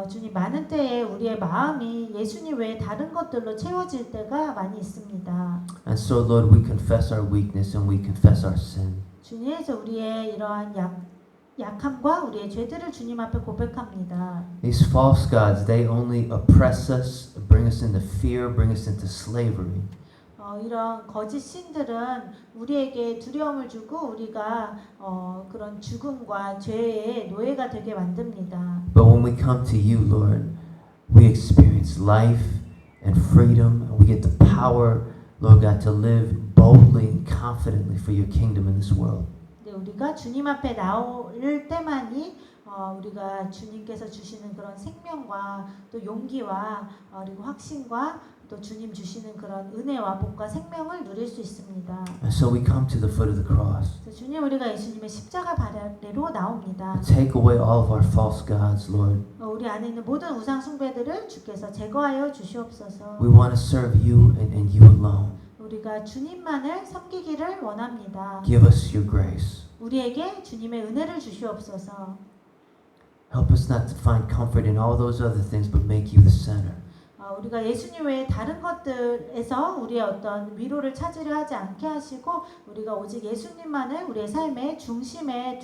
주님, 많은 때에 우리의 마음이 예수님 외에 다른 것들로 채워질 때가 많이 있습니다. And so, Lord, we confess our weakness and we confess our sin. 주님께서 우리의 이러한 약함과 우리의 죄들을 주님 앞에 고백합니다. These false gods, they only oppress us, bring us into fear, bring us into slavery. 이런 거짓 신들은 우리에게 두려움을 주고 우리가 그런 죽음과 죄의 노예가 되게 만듭니다. But when we come to you, Lord, we experience life and freedom, and we get the power, Lord God, to live boldly and confidently for your kingdom in this world. 우리가 주님 앞에 나올 때만이 우리가 주님께서 주시는 그런 생명과 또 용기와 그리고 확신과 또 주님 주시는 그런 은혜와 복과 생명을 누릴 수 있습니다. And so we come to the foot of the cross. 주님, 우리가 예수님의 십자가 발 아래로 나옵니다. Take away all of our false gods, Lord. 우리 안에 있는 모든 우상 숭배들을 주께서 제거하여 주시옵소서. We want to serve you and you alone. 우리가 주님만을 섬기기를 원합니다. Give us your grace. 우리에게 주님의 은혜를 주시옵소서. Help us not to find comfort in all those other things, but make you the center. 우리가 예수님 외에 다른 것들에서 우리의 어떤 위로를 찾으려 하지 않게 하시고 우리가 오직 예수님만을 우리의 삶의 중심에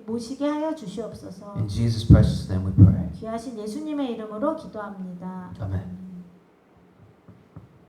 모시게 하여 주시옵소서. In Jesus' precious name we pray. 귀하신 예수님의 이름으로 기도합니다. Amen.